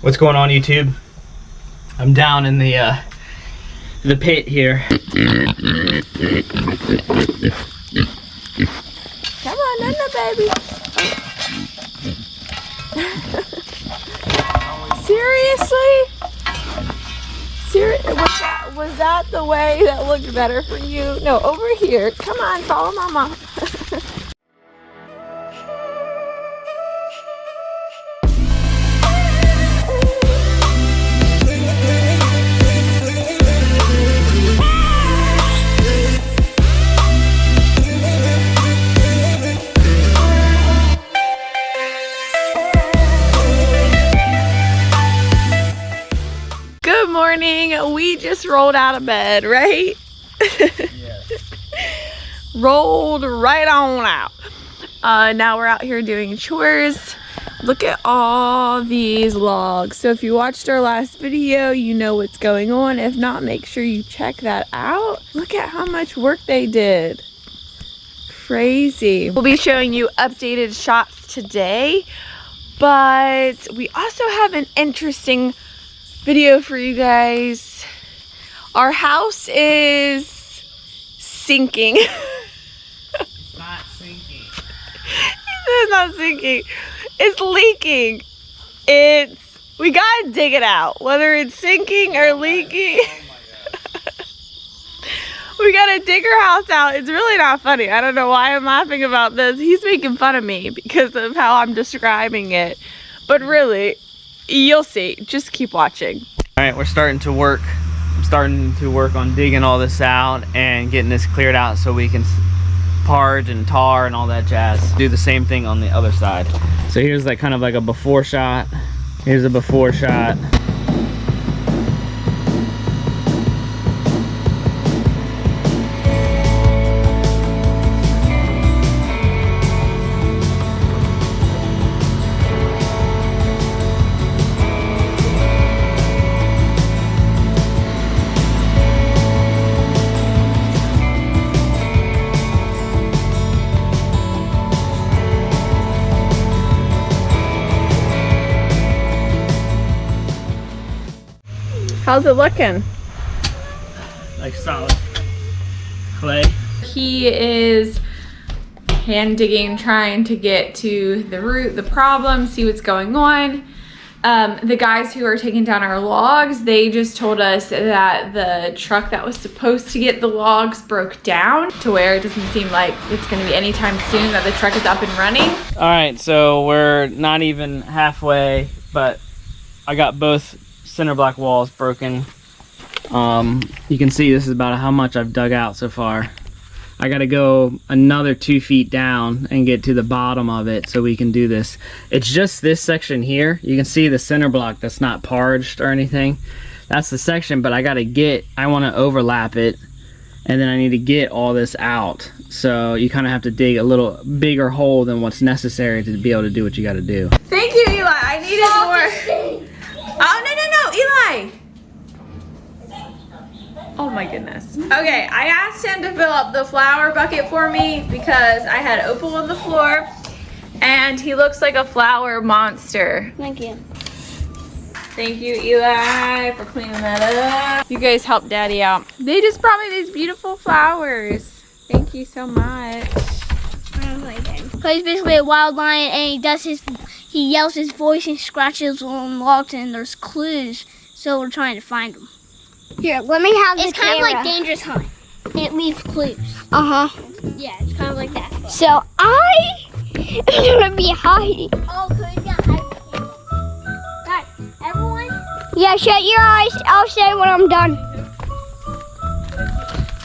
What's going on, YouTube? I'm down in the pit here. Come on, Nana, baby. Seriously? Was that the way that looked better for you? No, over here. Come on, follow Mama. Good morning. We just rolled out of bed, right? Yes. Rolled right on out. Now we're out here doing chores. Look at all these logs. So if you watched our last video, you know what's going on. If not, make sure you check that out. Look at how much work they did. Crazy. We'll be showing you updated shots today, but we also have an interesting video for you guys. Our house is sinking. It's not sinking. It's not sinking. It's leaking. We gotta dig it out. Whether it's sinking or leaking. Oh my God. We gotta dig our house out. It's really not funny. I don't know why I'm laughing about this. He's making fun of me because of how I'm describing it. But really, you'll see. Just keep watching. All right, we're starting to work. I'm starting to work on digging all this out and getting this cleared out so we can parge and tar and all that jazz. Do the same thing on the other side. So here's like kind of like a before shot. Here's a before shot. How's it looking? Like solid clay. He is hand digging, trying to get to the root, the problem, see what's going on. The guys who are taking down our logs, they just told us that the truck that was supposed to get the logs broke down to where it doesn't seem like it's going to be anytime soon that the truck is up and running. All right, so we're not even halfway, but I got both center block walls broken. You can see this is about how much I've dug out so far. I got to go another 2 feet down and get to the bottom of it so we can do this. It's just this section here. You can see the center block that's not parged or anything. That's the section, but I want to overlap it, and then I need to get all this out. So you kind of have to dig a little bigger hole than what's necessary to be able to do what you got to do. Thank you, Eli. I needed more. Oh, no, Eli. Oh my goodness. Okay, I asked him to fill up the flower bucket for me because I had opal on the floor and he looks like a flower monster. Thank you. Thank you, Eli, for cleaning that up. You guys helped Daddy out. They just brought me these beautiful flowers. Thank you so much. So he's basically a wild lion, and he yells his voice and scratches on logs, and there's clues. So we're trying to find them. Here, let me have It's kind of like Dangerous Hunt. It leaves clues. Yeah, it's kind of like that. So I am gonna be hiding. Oh, good. Yeah. Guys, everyone. Yeah, shut your eyes. I'll say when I'm done.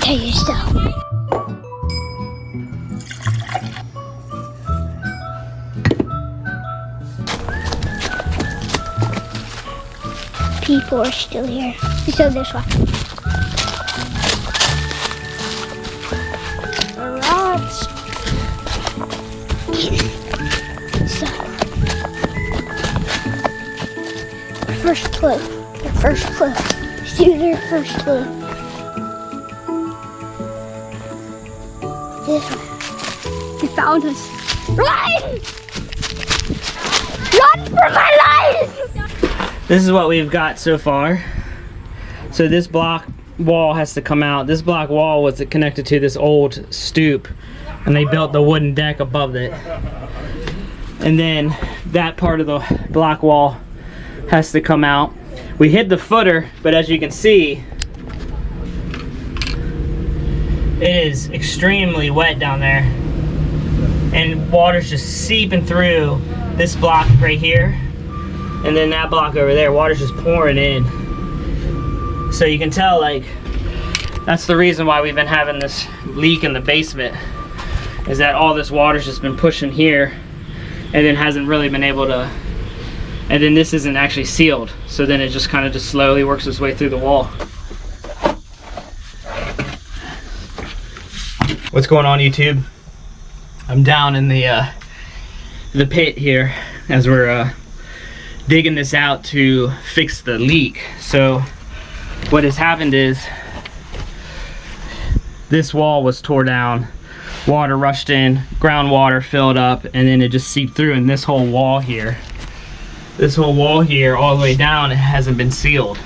Tell you stuff. People are still here. So this way. Alright. So, first clue. Your first clue. Let's do their first clue. This way. They found us. Run! Run for my life! This is what we've got so far. So this block wall has to come out. This block wall was connected to this old stoop, and they built the wooden deck above it. And then that part of the block wall has to come out. We hid the footer, but as you can see, it is extremely wet down there. And water's just seeping through this block right here. And then that block over there, water's just pouring in. So you can tell, like, that's the reason why we've been having this leak in the basement, is that all this water's just been pushing here and then hasn't really been able to, and then this isn't actually sealed. So then it just kind of just slowly works its way through the wall. What's going on, YouTube? I'm down in the pit here as we're digging this out to fix the leak. So what has happened is this wall was tore down, water rushed in, groundwater filled up, and then it just seeped through. And this whole wall here all the way down, it hasn't been sealed.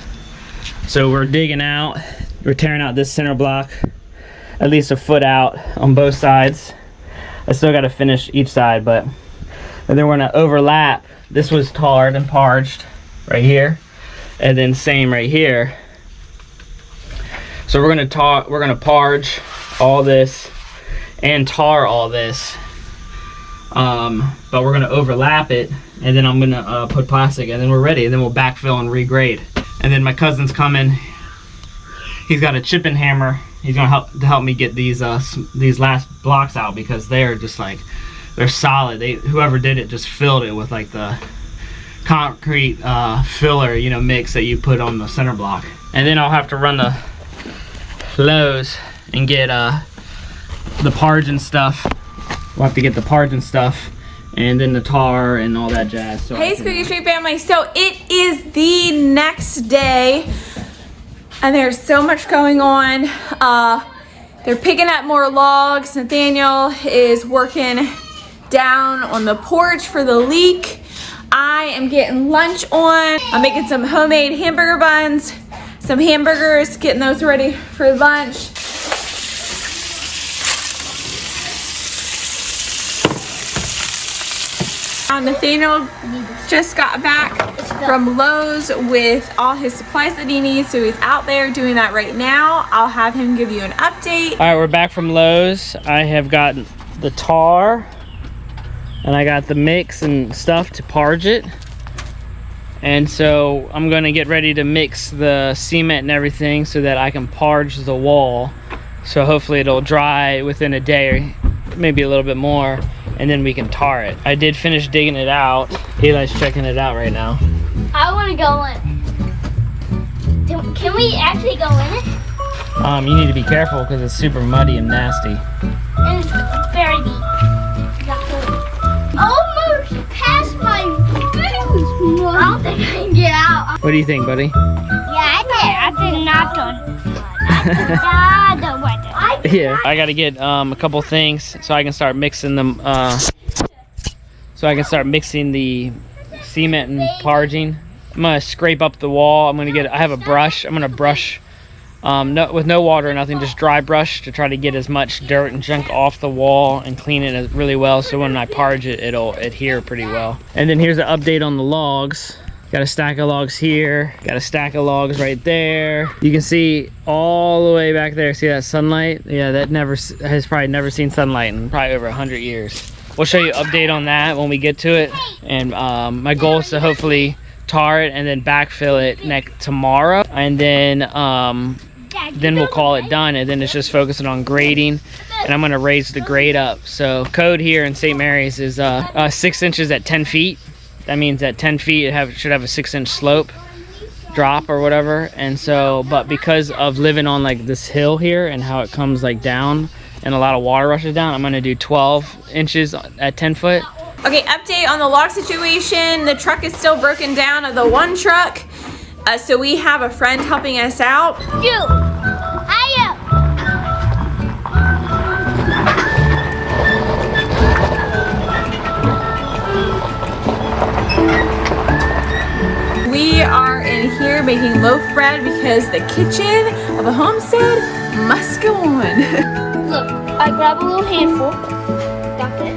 So we're digging out, we're tearing out this center block at least a foot out on both sides. I still got to finish each side, but and then we're gonna overlap. This was tarred and parged right here, and then same right here. So we're gonna parge all this and tar all this, but we're gonna overlap it, and then I'm gonna put plastic, and then we're ready, and then we'll backfill and regrade. And then my cousin's coming. He's got a chipping hammer. He's gonna help me get these last blocks out, because they're just like, they're solid. Whoever did it just filled it with like the concrete filler, you know, mix that you put on the center block. And then I'll have to run the Lowe's and get the parge and stuff. We'll have to get the parge and stuff, and then the tar and all that jazz. So hey, Squeaky Street family. So it is the next day, and there's so much going on. They're picking up more logs. Nathaniel is working down on the porch for the leak. I am getting lunch on. I'm making some homemade hamburger buns, some hamburgers, getting those ready for lunch. Nathaniel just got back from Lowe's with all his supplies that he needs, so he's out there doing that right now. I'll have him give you an update. All right, we're back from Lowe's. I have gotten the tar, and I got the mix and stuff to parge it. And so I'm gonna get ready to mix the cement and everything so that I can parge the wall. So hopefully it'll dry within a day, or maybe a little bit more, and then we can tar it. I did finish digging it out. Eli's checking it out right now. I want to go in. Can we actually go in it? You need to be careful because it's super muddy and nasty. And it's very deep. Almost past my boots. I don't think I can get out. What do you think, buddy? Yeah, I did not done. Yeah, I gotta get a couple things so I can start mixing them. So I can start mixing the cement and parging. I'm gonna scrape up the wall. I have a brush. I'm gonna brush, with no water or nothing, just dry brush to try to get as much dirt and junk off the wall and clean it really well. So when I parge it, it'll adhere pretty well. And then here's an update on the logs. Got a stack of logs here, got a stack of logs right there. You can see all the way back there, see that sunlight? Yeah, that has probably never seen sunlight in probably over 100 years. We'll show you an update on that when we get to it. And my goal is to hopefully tar it and then backfill it tomorrow. And then we'll call it done, and then it's just focusing on grading. And I'm gonna raise the grade up. So code here in St. Mary's is 6 inches at 10 feet. That means at 10 feet it should have a 6-inch slope drop or whatever. And so, but because of living on like this hill here and how it comes like down and a lot of water rushes down, I'm gonna do 12 inches at 10 foot. Okay, update on the log situation. The truck is still broken down of the one truck. So we have a friend helping us out. We in here making loaf bread because the kitchen of a homestead must go on. Look, I grab a little handful, dump it.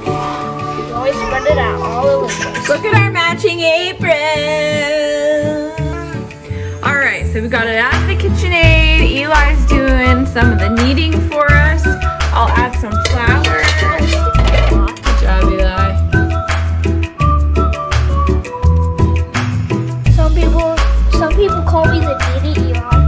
You always spread it out all over the place. Look at our matching apron. All right, so we got it out of the KitchenAid. Eli's doing some of the kneading for us. I'll add some flour. Good job, Eli. Some people call me the needy Elon.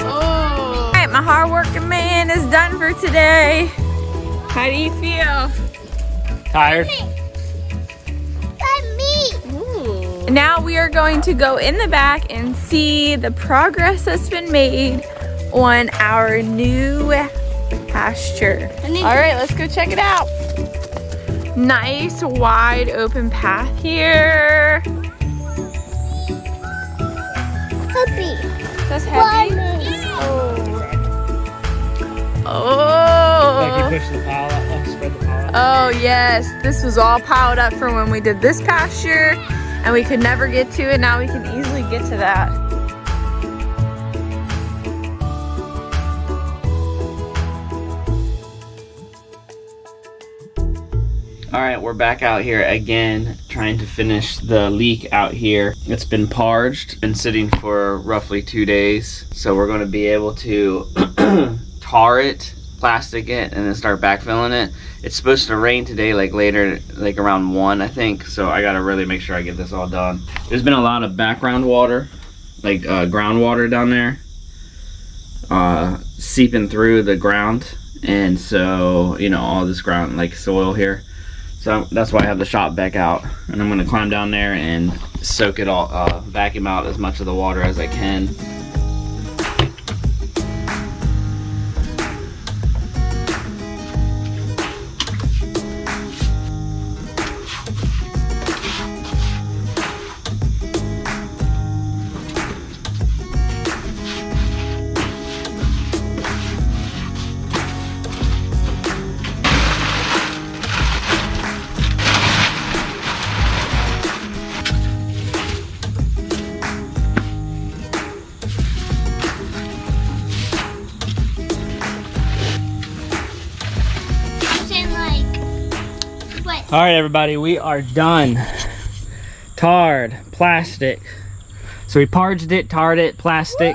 All right, my hard-working man is done for today. How do you feel? Tired? Let me. Now we are going to go in the back and see the progress that's been made on our new pasture. All right, let's go check it out. Nice wide open path here. Puppy. That's heavy. Like you Oh. push the pile up, spread the pile up. Oh yes, this was all piled up from when we did this pasture and we could never get to it. Now we can easily get to that. All right, we're back out here again, trying to finish the leek out here. It's been parged, been sitting for roughly 2 days. So we're gonna be able to tar it, plastic it, and then start backfilling it. It's supposed to rain today, like later, like around 1, I think. So I gotta really make sure I get this all done. There's been a lot of background water, like groundwater down there, seeping through the ground. And so, you know, all this ground, like soil here. So that's why I have the shop back out, and I'm gonna climb down there and soak it all, vacuum out as much of the water as I can. All right, everybody, we are done. Tarred, plastic. So we parged it, tarred it, plastic,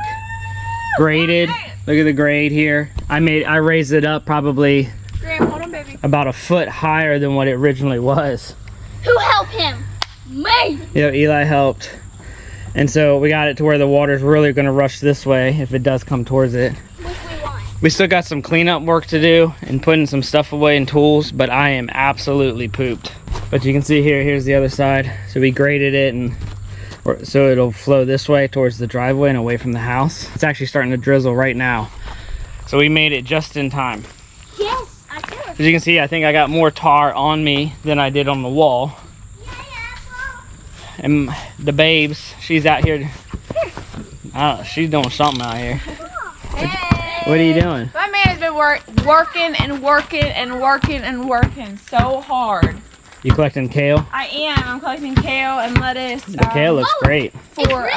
graded. Look at the grade here. I raised it up probably Graham, hold on, baby. about a foot higher than what it originally was. Who helped him? Me. You know, Eli helped. And so we got it to where the water's really gonna rush this way if it does come towards it. Which we want. We still got some cleanup work to do and putting some stuff away in tools, but I am absolutely pooped. But you can see here's the other side. So we graded it and so it'll flow this way towards the driveway and away from the house. It's actually starting to drizzle right now. So we made it just in time. Yes, I do. As you can see, I think I got more tar on me than I did on the wall. And the babes, she's out here. She's doing something out here. Hey. What are you doing? My man has been working and working and working and working so hard. You collecting kale? I am. I'm collecting kale and lettuce. The kale looks great. For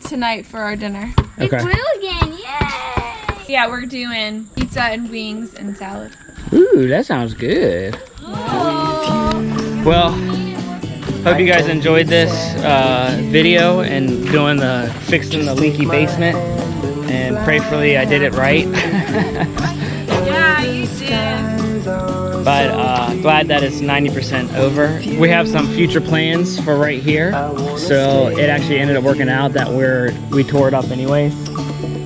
tonight for our dinner. It Okay. grew again, yay! Yeah, we're doing pizza and wings and salad. Ooh, that sounds good. Well, hope you guys enjoyed this video and doing fixing the leaky basement. And prayerfully, I did it right. Yeah, you did. But glad that it's 90% over. We have some future plans for right here. So it actually ended up working out that we tore it up anyways,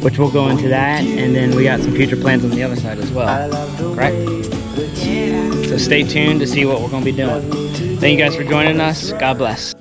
which we'll go into that. And then we got some future plans on the other side as well, correct? So stay tuned to see what we're gonna be doing. Thank you guys for joining us. God bless.